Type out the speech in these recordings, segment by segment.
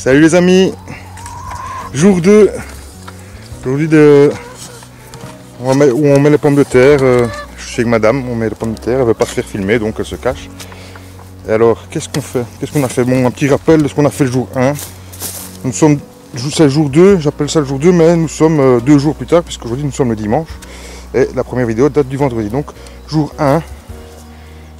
Salut les amis, jour 2, aujourd'hui où on met les pommes de terre, je suis avec madame, on met les pommes de terre, elle ne veut pas se faire filmer donc elle se cache. Et alors qu'est-ce qu'on fait? Qu'est-ce qu'on a fait? Bon, un petit rappel de ce qu'on a fait le jour 1. C'est le jour 2, j'appelle ça le jour 2, mais nous sommes 2 jours plus tard, puisqu'aujourd'hui nous sommes le dimanche. Et la première vidéo date du vendredi, donc jour 1, où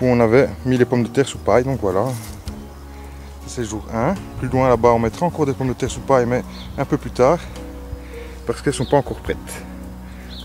on avait mis les pommes de terre sous paille, donc voilà. C'est jour 1. Plus loin là-bas, on mettra encore des pommes de terre sous paille, mais un peu plus tard, parce qu'elles ne sont pas encore prêtes.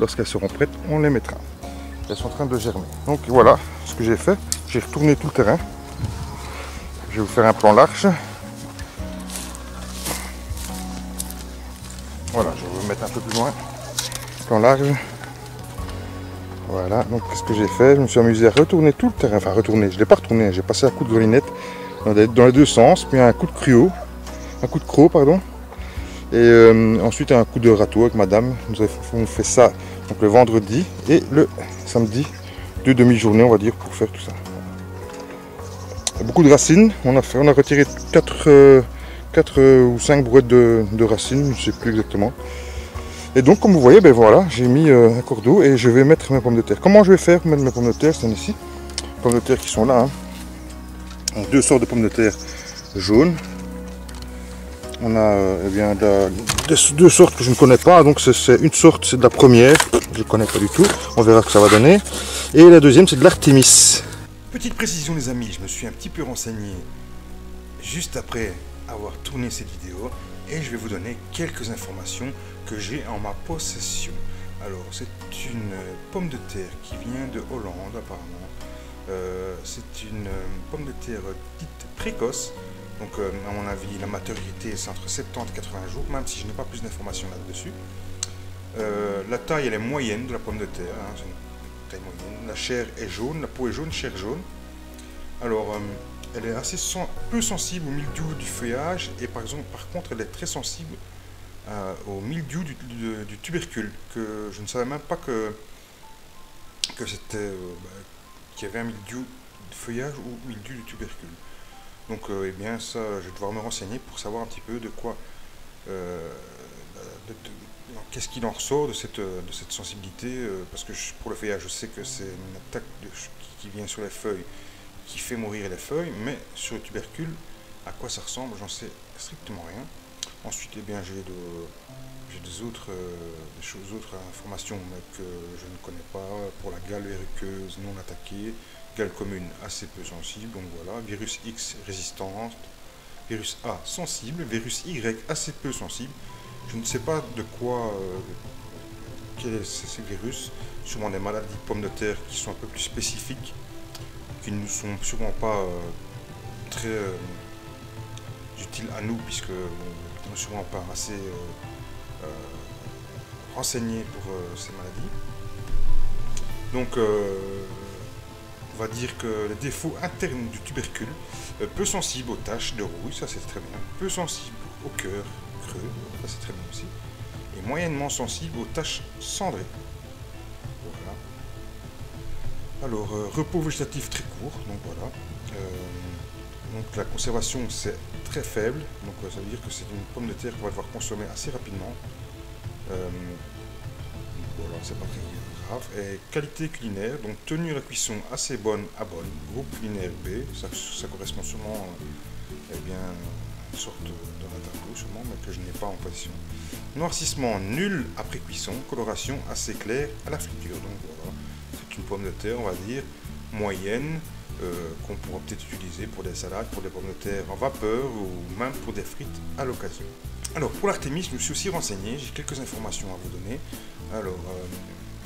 Lorsqu'elles seront prêtes, on les mettra. Elles sont en train de germer. Donc voilà ce que j'ai fait. J'ai retourné tout le terrain. Je vais vous faire un plan large. Voilà, je vais vous mettre un peu plus loin. Plan large. Voilà, donc qu'est-ce que j'ai fait? Je me suis amusé à retourner tout le terrain. Enfin, retourner, je ne l'ai pas retourné. J'ai passé un coup de grelinette dans les deux sens, puis un coup de croc, pardon, et ensuite un coup de râteau avec madame. Nous avons fait ça donc le vendredi et le samedi, 2 demi-journées on va dire pour faire tout ça. Beaucoup de racines, on a retiré 4 ou 5 brouettes de racines, je ne sais plus exactement. Et donc comme vous voyez, ben voilà, j'ai mis un cordeau et je vais mettre mes pommes de terre. Comment je vais faire pour mettre mes pommes de terre? C'est ici, les pommes de terre qui sont là, hein. Donc, 2 sortes de pommes de terre jaunes. On a eh bien, 2 sortes que je ne connais pas. Donc c'est une sorte, c'est de la première, je ne connais pas du tout. On verra ce que ça va donner. Et la deuxième, c'est de l'Artémis. Petite précision les amis, je me suis un petit peu renseigné juste après avoir tourné cette vidéo et je vais vous donner quelques informations que j'ai en ma possession. Alors c'est une pomme de terre qui vient de Hollande apparemment. C'est une pomme de terre dite précoce, donc à mon avis la maturité c'est entre 70 et 80 jours, même si je n'ai pas plus d'informations là-dessus. La taille elle est moyenne de la pomme de terre, hein, c'est une taille moyenne. La chair est jaune, la peau est jaune, chair jaune. Alors elle est assez peu sensible au mildiou du feuillage et par contre elle est très sensible au mildiou du tubercule, que je ne savais même pas que c'était qu'il y avait un mildiou de feuillage ou mildiou du tubercule. Donc eh bien ça, je vais devoir me renseigner pour savoir un petit peu de quoi, qu'est-ce qu'il en ressort de cette sensibilité, parce que pour le feuillage, je sais que c'est une attaque qui vient sur les feuilles, qui fait mourir les feuilles, mais sur le tubercule, à quoi ça ressemble, j'en sais strictement rien. Ensuite, eh bien, j'ai des autres informations que je ne connais pas, pour la gale verruqueuse non attaquée, gale commune assez peu sensible, donc voilà, virus X résistante, virus A sensible, virus Y assez peu sensible. Je ne sais pas de quoi, quel est ces virus, sûrement des maladies de pommes de terre qui sont un peu plus spécifiques, qui ne sont sûrement pas très utiles à nous, puisque nous ne sommes sûrement pas assez renseignés pour ces maladies. Donc on va dire que les défauts internes du tubercule, peu sensible aux taches de rouille, ça c'est très bien, peu sensible au cœur creux, ça c'est très bien aussi, et moyennement sensible aux taches cendrées. Voilà. Alors repos végétatif très court, donc voilà. Donc la conservation c'est très faible, donc ça veut dire que c'est une pomme de terre qu'on va devoir consommer assez rapidement. Voilà, c'est pas très grave. Et qualité culinaire, donc tenue à la cuisson assez bonne à bonne, groupe culinaire B, ça correspond sûrement eh bien, à une sorte de tableau sûrement, mais que je n'ai pas en possession. Noircissement nul après cuisson, coloration assez claire à la friture, donc voilà, c'est une pomme de terre, on va dire, moyenne, qu'on pourra peut-être utiliser pour des salades, pour des pommes de terre en vapeur ou même pour des frites à l'occasion. Alors pour l'Artémis, je me suis aussi renseigné, j'ai quelques informations à vous donner. Alors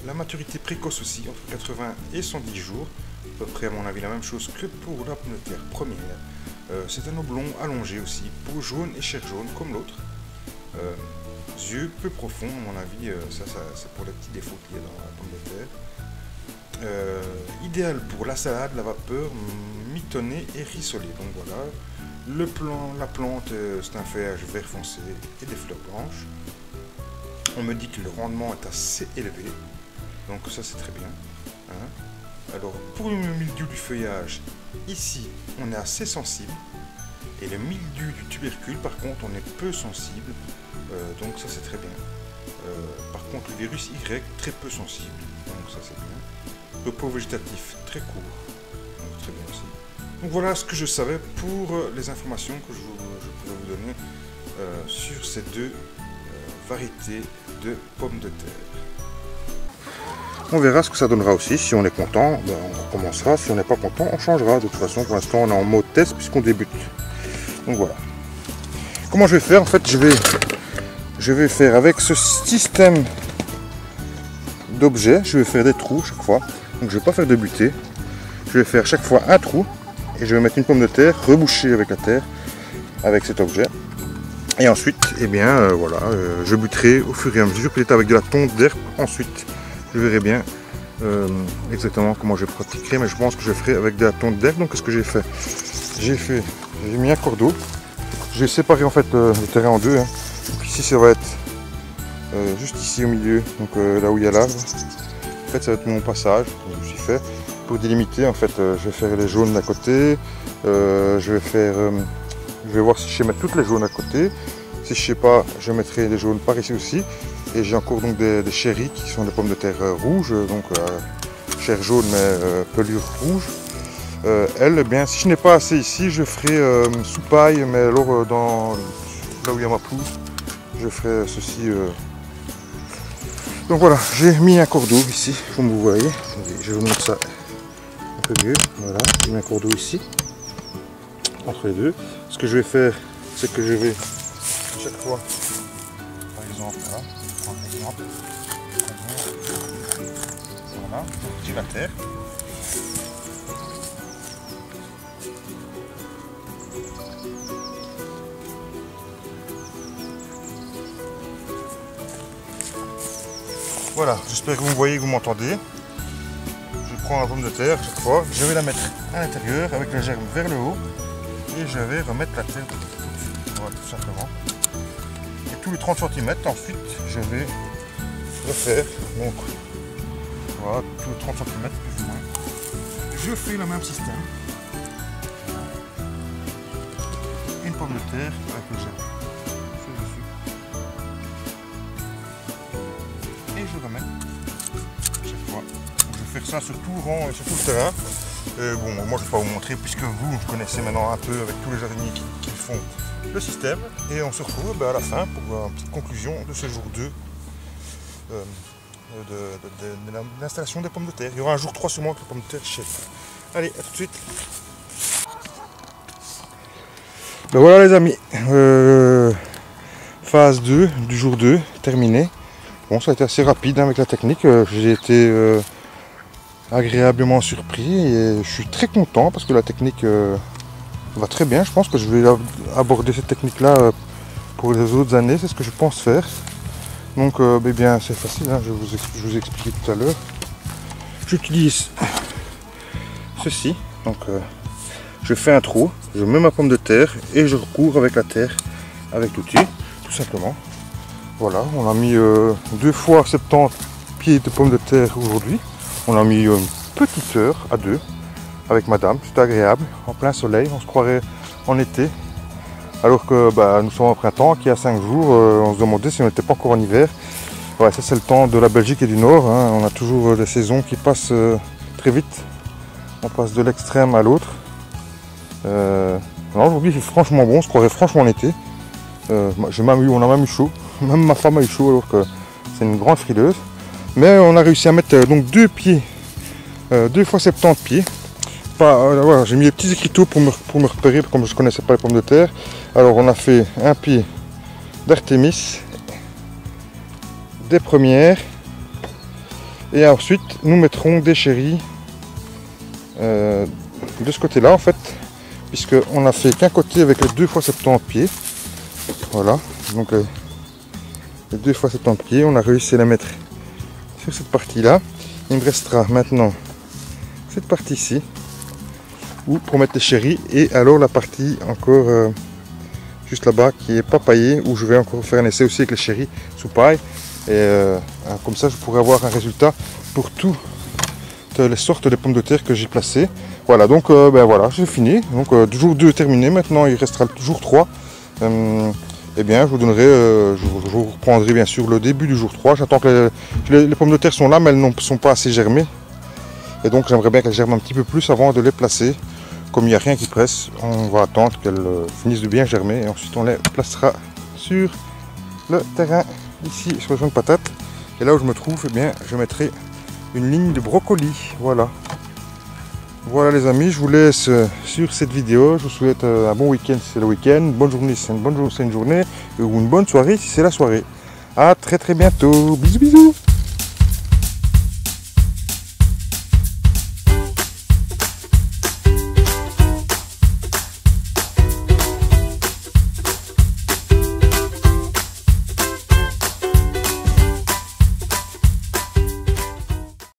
la maturité précoce aussi, entre 80 et 110 jours, à peu près à mon avis la même chose que pour la pomme de terre première. C'est un oblong allongé aussi, peau jaune et chair jaune comme l'autre. Yeux peu profonds, à mon avis, ça c'est pour les petits défauts qu'il y a dans la pomme de terre. Idéal pour la salade, la vapeur, mitonnée et rissolée. Donc voilà, la plante, c'est un feuillage vert foncé et des fleurs blanches. On me dit que le rendement est assez élevé, donc ça c'est très bien. Hein. Alors pour le mildiou du feuillage, ici on est assez sensible. Et le mildiou du tubercule, par contre, on est peu sensible, donc ça c'est très bien. Par contre, le virus Y, très peu sensible, donc ça c'est bien. Repos végétatif, très court, donc très bien aussi. Donc voilà ce que je savais pour les informations que je pouvais vous donner sur ces deux variétés de pommes de terre. On verra ce que ça donnera aussi. Si on est content, ben on recommencera. Si on n'est pas content, on changera. De toute façon, pour l'instant, on est en mode test puisqu'on débute. Donc voilà. Comment je vais faire? En fait, je vais faire avec ce système d'objets. Je vais faire des trous chaque fois. Donc je ne vais pas faire de butée. Je vais faire chaque fois un trou. Et je vais mettre une pomme de terre rebouchée avec la terre, avec cet objet. Et ensuite, eh bien, voilà, je buterai au fur et à mesure, peut-être avec de la tonte d'herbe. Ensuite, je verrai bien exactement comment je pratiquerai, mais je pense que je ferai avec de la tonte d'herbe. Donc, qu'est-ce que j'ai fait? J'ai mis un cordeau. J'ai séparé en fait le terrain en deux. Hein. Donc ici, ça va être juste ici au milieu, donc là où il y a l'arbre. En fait, ça va être mon passage que je me suis fait. Pour délimiter, en fait, je vais faire les jaunes d'à côté. Je vais voir si je sais mettre toutes les jaunes à côté. Si je sais pas, je mettrai les jaunes par ici aussi. Et j'ai encore donc des chéris qui sont des pommes de terre rouges, donc chair jaune mais pelure rouge. Elles, eh bien, si je n'ai pas assez ici, je ferai sous paille, mais alors là où il y a ma pelouse, je ferai ceci. Donc voilà, j'ai mis un cordeau ici, comme vous voyez. Je vous montre ça un peu mieux. Voilà, j'ai mis un cordeau ici, entre les deux. Ce que je vais faire, c'est que je vais chaque fois, par exemple, voilà, prendre l'exemple, voilà, j'ai la terre. Voilà, j'espère que vous me voyez, que vous m'entendez. Je prends la pomme de terre chaque fois, je vais la mettre à l'intérieur avec la germe vers le haut et je vais remettre la terre tout-dessus. Voilà, tout simplement. Et tous les 30 cm, ensuite, je vais refaire. Donc, voilà, tous les 30 cm plus ou moins. Je fais le même système. Une pomme de terre avec le germe sur le dessus. Et je remets chaque fois. Donc, je vais faire ça sur tout le rang et sur tout le terrain. Bon, moi je ne vais pas vous montrer puisque vous connaissez maintenant un peu avec tous les jardiniers qui font le système. Et on se retrouve à la fin pour une petite conclusion de ce jour 2 de l'installation des pommes de terre. Il y aura un jour 3 sûrement avec les pommes de terre chez vous. Allez, à tout de suite. Ben voilà les amis, phase 2 du jour 2 terminée. Bon, ça a été assez rapide hein, avec la technique. J'ai été agréablement surpris et je suis très content parce que la technique va très bien. Je pense que je vais aborder cette technique là pour les autres années, c'est ce que je pense faire. Donc bien c'est facile, hein, je vous ai expliqué tout à l'heure. J'utilise ceci, donc je fais un trou, je mets ma pomme de terre et je recouvre avec la terre avec l'outil, tout simplement. Voilà, on a mis 2 fois 70 pieds de pommes de terre aujourd'hui. On a mis une petite heure à 2 avec madame, c'était agréable, en plein soleil, on se croirait en été. Alors que nous sommes au printemps, qui a 5 jours, on se demandait si on n'était pas encore en hiver. Ouais, ça c'est le temps de la Belgique et du Nord, hein. On a toujours des saisons qui passent très vite. On passe de l'extrême à l'autre. Aujourd'hui c'est franchement bon, on se croirait franchement en été. On a même eu chaud, même ma femme a eu chaud alors que c'est une grande frileuse. Mais on a réussi à mettre donc 2 pieds, 2 fois 70 pieds. Voilà, j'ai mis les petits écriteaux pour me repérer comme je ne connaissais pas les pommes de terre. Alors on a fait un pied d'Artémis, des premières, et ensuite nous mettrons des chéris de ce côté là en fait, puisque on a fait qu'un côté avec les 2 fois 70 pieds. Voilà, donc les 2 fois 70 pieds, on a réussi à les mettre sur cette partie là. Il me restera maintenant cette partie ci pour mettre les chéris, et alors la partie encore juste là-bas qui est pas paillée, où je vais encore faire un essai aussi avec les chéris sous paille, et comme ça je pourrai avoir un résultat pour toutes les sortes de pommes de terre que j'ai placées. Voilà, donc ben voilà, c'est fini. Donc jour 2 terminé, maintenant il restera le jour 3. Eh bien, je vous donnerai, je vous reprendrai bien sûr le début du jour 3. J'attends que les pommes de terre sont là, mais elles ne sont pas assez germées. Et donc j'aimerais bien qu'elles germent un petit peu plus avant de les placer. Comme il n'y a rien qui presse, on va attendre qu'elles finissent de bien germer et ensuite on les placera sur le terrain ici sur le champ de patates. Et là où je me trouve, eh bien, je mettrai une ligne de brocoli. Voilà. Voilà les amis, je vous laisse sur cette vidéo. Je vous souhaite un bon week-end si c'est le week-end, une bonne journée si c'est une journée, ou une bonne soirée si c'est la soirée. A très bientôt. Bisous bisous.